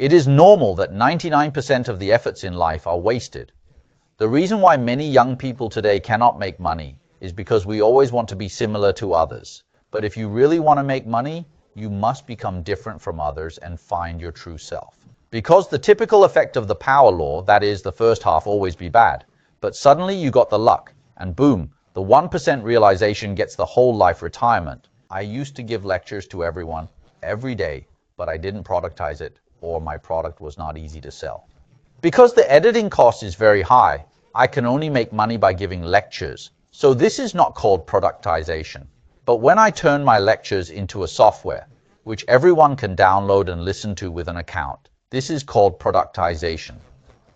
It is normal that 99% of the efforts in life are wasted. The reason why many young people today cannot make money is because we always want to be similar to others. But if you really want to make money, you must become different from others and find your true self. Because the typical effect of the power law, that is, the first half always be bad, but suddenly you got the luck, and boom, the 1% realization gets the whole life retirement. I used to give lectures to everyone, every day, but I didn't productize it, or my product was not easy to sell. Because the editing cost is very high, I can only make money by giving lectures, so this is not called productization. But when I turn my lectures into a software, which everyone can download and listen to with an account, this is called productization.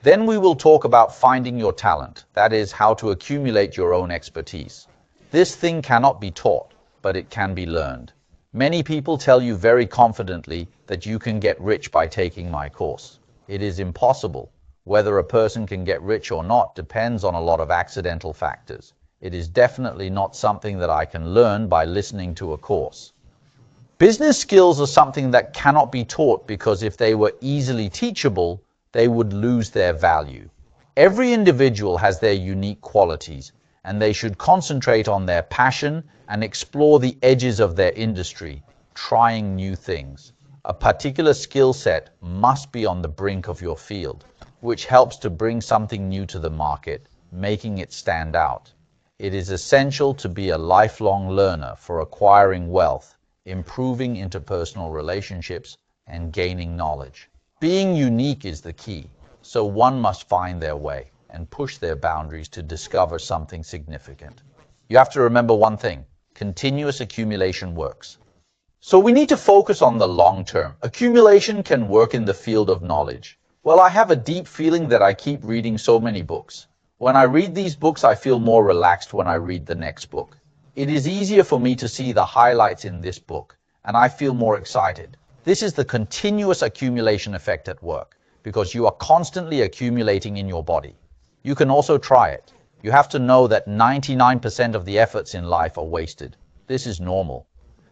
Then we will talk about finding your talent, that is, how to accumulate your own expertise. This thing cannot be taught, but it can be learned. Many people tell you very confidently that you can get rich by taking my course. It is impossible. Whether a person can get rich or not depends on a lot of accidental factors. It is definitely not something that I can learn by listening to a course. Business skills are something that cannot be taught because if they were easily teachable, they would lose their value. Every individual has their unique qualities, and they should concentrate on their passion and explore the edges of their industry, trying new things. A particular skill set must be on the brink of your field, which helps to bring something new to the market, making it stand out. It is essential to be a lifelong learner for acquiring wealth, improving interpersonal relationships, and gaining knowledge. Being unique is the key, so one must find their way and push their boundaries to discover something significant. You have to remember one thing: continuous accumulation works. So we need to focus on the long term. Accumulation can work in the field of knowledge. Well, I have a deep feeling that I keep reading so many books. When I read these books, I feel more relaxed when I read the next book. It is easier for me to see the highlights in this book, and I feel more excited. This is the continuous accumulation effect at work, because you are constantly accumulating in your body. You can also try it. You have to know that 99% of the efforts in life are wasted. This is normal,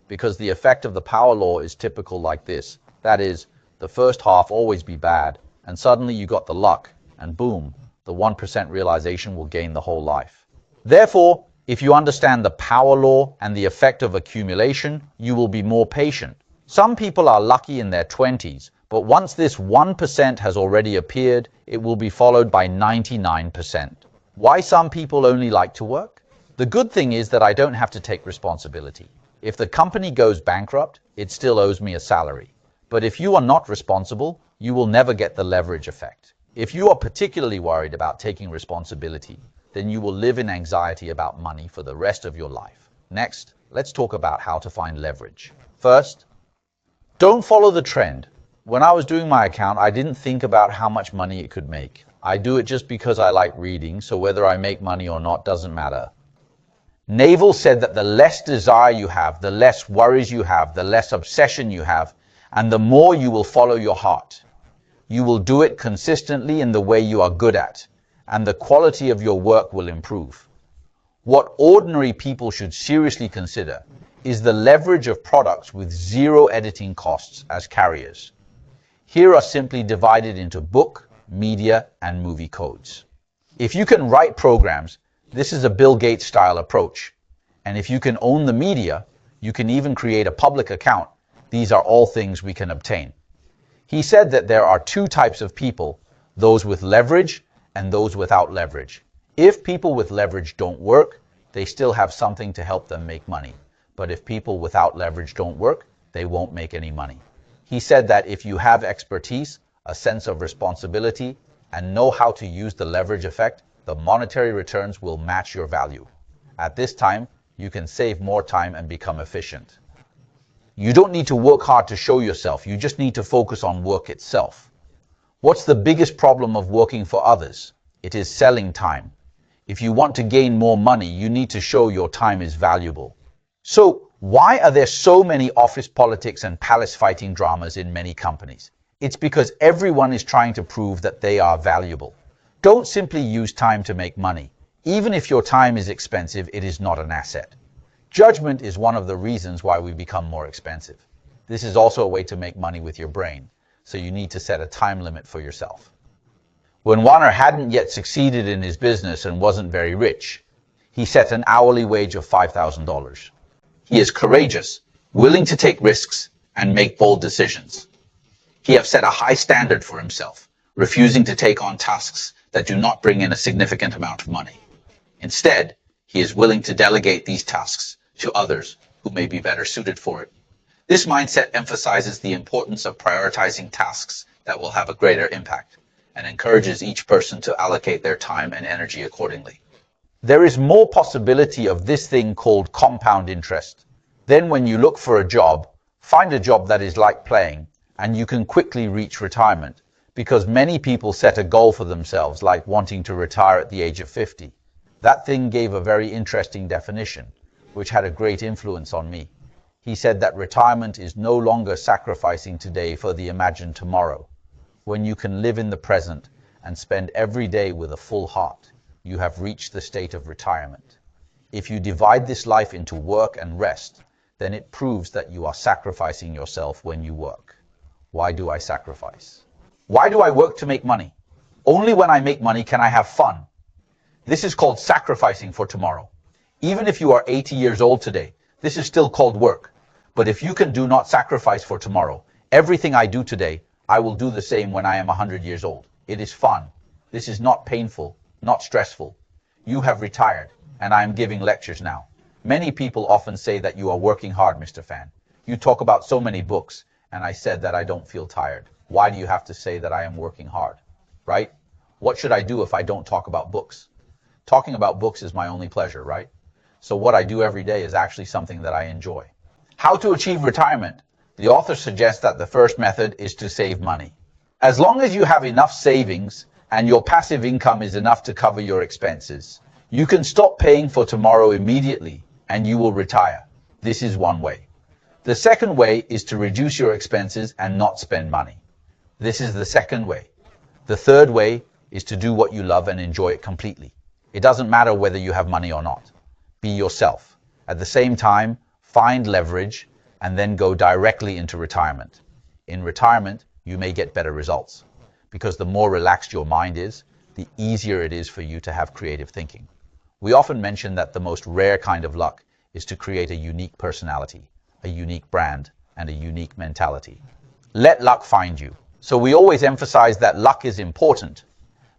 because the effect of the power law is typical like this. That is, the first half always be bad, and suddenly you got the luck, and boom, the 1% realization will gain the whole life. Therefore, if you understand the power law and the effect of accumulation, you will be more patient. Some people are lucky in their 20s, but once this 1% has already appeared, it will be followed by 99%. Why some people only like to work? The good thing is that I don't have to take responsibility. If the company goes bankrupt, it still owes me a salary. But if you are not responsible, you will never get the leverage effect. If you are particularly worried about taking responsibility, then you will live in anxiety about money for the rest of your life. Next, let's talk about how to find leverage. First, don't follow the trend. When I was doing my account, I didn't think about how much money it could make. I do it just because I like reading, so whether I make money or not doesn't matter. Naval said that the less desire you have, the less worries you have, the less obsession you have, and the more you will follow your heart. You will do it consistently in the way you are good at, and the quality of your work will improve. What ordinary people should seriously consider is the leverage of products with zero editing costs as carriers. Here are simply divided into book, media, and movie codes. If you can write programs, this is a Bill Gates style approach. And if you can own the media, you can even create a public account. These are all things we can obtain. He said that there are two types of people, those with leverage and those without leverage. If people with leverage don't work, they still have something to help them make money. But if people without leverage don't work, they won't make any money. He said that if you have expertise, a sense of responsibility, and know how to use the leverage effect, the monetary returns will match your value. At this time, you can save more time and become efficient. You don't need to work hard to show yourself, you just need to focus on work itself. What's the biggest problem of working for others? It is selling time. If you want to gain more money, you need to show your time is valuable. So, why are there so many office politics and palace fighting dramas in many companies? It's because everyone is trying to prove that they are valuable. Don't simply use time to make money. Even if your time is expensive, it is not an asset. Judgment is one of the reasons why we become more expensive. This is also a way to make money with your brain. so you need to set a time limit for yourself. When Warner hadn't yet succeeded in his business and wasn't very rich, he set an hourly wage of $5,000. He is courageous, willing to take risks, and make bold decisions. He has set a high standard for himself, refusing to take on tasks that do not bring in a significant amount of money. Instead, he is willing to delegate these tasks to others who may be better suited for it. This mindset emphasizes the importance of prioritizing tasks that will have a greater impact and encourages each person to allocate their time and energy accordingly. There is more possibility of this thing called compound interest. Then when you look for a job, find a job that is like playing, and you can quickly reach retirement, because many people set a goal for themselves like wanting to retire at the age of 50. That thing gave a very interesting definition, which had a great influence on me. He said that retirement is no longer sacrificing today for the imagined tomorrow. When you can live in the present and spend every day with a full heart, you have reached the state of retirement. If you divide this life into work and rest, then it proves that you are sacrificing yourself when you work. Why do I sacrifice? Why do I work to make money? Only when I make money can I have fun. This is called sacrificing for tomorrow. Even if you are 80 years old today, this is still called work. But if you can do not sacrifice for tomorrow, everything I do today, I will do the same when I am 100 years old. It is fun. This is not painful, not stressful. You have retired, and I am giving lectures now. Many people often say that you are working hard, Mr. Fan. You talk about so many books, and I said that I don't feel tired. Why do you have to say that I am working hard? Right? What should I do if I don't talk about books? Talking about books is my only pleasure, right? So what I do every day is actually something that I enjoy. How to achieve retirement? The author suggests that the first method is to save money. As long as you have enough savings and your passive income is enough to cover your expenses, you can stop paying for tomorrow immediately and you will retire. This is one way. The second way is to reduce your expenses and not spend money. This is the second way. The third way is to do what you love and enjoy it completely. It doesn't matter whether you have money or not. Be yourself. At the same time, find leverage and then go directly into retirement. In retirement, you may get better results because the more relaxed your mind is, the easier it is for you to have creative thinking. We often mention that the most rare kind of luck is to create a unique personality, a unique brand, and a unique mentality. Let luck find you. So we always emphasize that luck is important,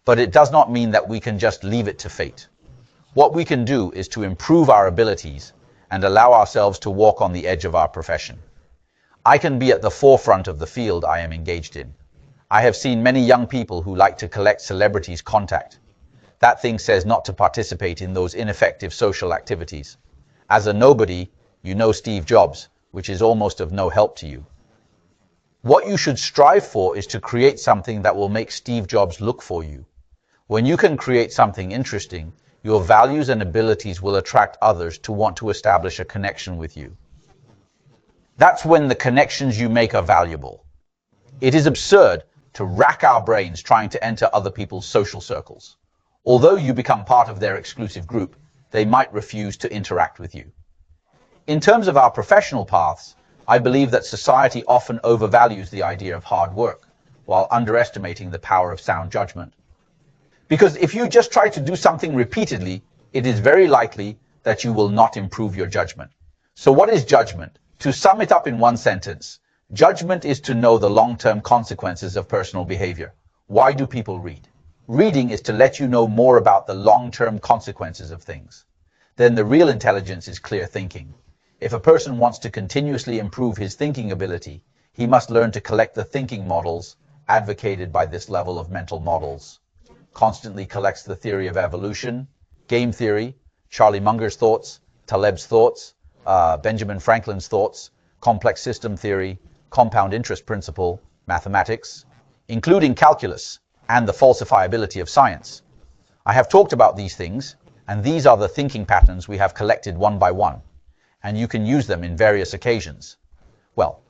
but it does not mean that we can just leave it to fate. What we can do is to improve our abilities and allow ourselves to walk on the edge of our profession. I can be at the forefront of the field I am engaged in. I have seen many young people who like to collect celebrities' contact. That thing says not to participate in those ineffective social activities. As a nobody, you know Steve Jobs, which is almost of no help to you. What you should strive for is to create something that will make Steve Jobs look for you. When you can create something interesting, your values and abilities will attract others to want to establish a connection with you. That's when the connections you make are valuable. It is absurd to rack our brains trying to enter other people's social circles. Although you become part of their exclusive group, they might refuse to interact with you. In terms of our professional paths, I believe that society often overvalues the idea of hard work, while underestimating the power of sound judgment. Because if you just try to do something repeatedly, it is very likely that you will not improve your judgment. So what is judgment? To sum it up in one sentence, judgment is to know the long-term consequences of personal behavior. Why do people read? Reading is to let you know more about the long-term consequences of things. Then the real intelligence is clear thinking. If a person wants to continuously improve his thinking ability, he must learn to collect the thinking models advocated by this level of mental models. Constantly collects the theory of evolution, game theory, Charlie Munger's thoughts, Taleb's thoughts, Benjamin Franklin's thoughts, complex system theory, compound interest principle, mathematics, including calculus, and the falsifiability of science. I have talked about these things, and these are the thinking patterns we have collected one by one, and you can use them in various occasions. Well,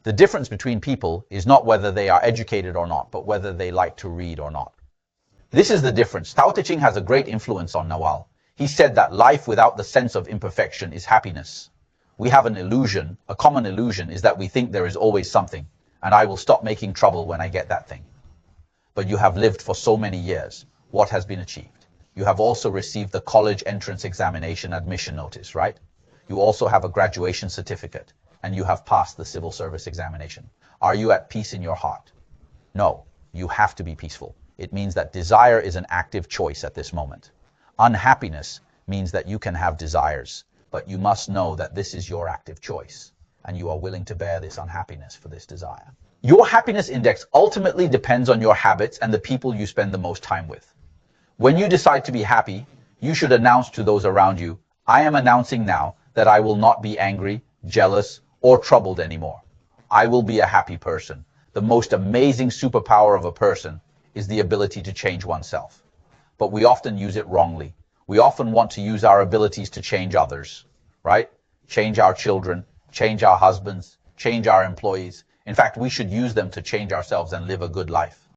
the difference between people is not whether they are educated or not, but whether they like to read or not. This is the difference. Tao Te Ching has a great influence on Nawal. He said that life without the sense of imperfection is happiness. We have an illusion, a common illusion is that we think there is always something, and I will stop making trouble when I get that thing. But you have lived for so many years. What has been achieved? You have also received the college entrance examination admission notice, right? You also have a graduation certificate, and you have passed the civil service examination. Are you at peace in your heart? No, you have to be peaceful. It means that desire is an active choice at this moment. Unhappiness means that you can have desires, but you must know that this is your active choice, and you are willing to bear this unhappiness for this desire. Your happiness index ultimately depends on your habits and the people you spend the most time with. When you decide to be happy, you should announce to those around you, I am announcing now that I will not be angry, jealous, or troubled anymore. I will be a happy person. The most amazing superpower of a person is the ability to change oneself. But we often use it wrongly. We often want to use our abilities to change others, right? Change our children, change our husbands, change our employees. In fact, we should use them to change ourselves and live a good life.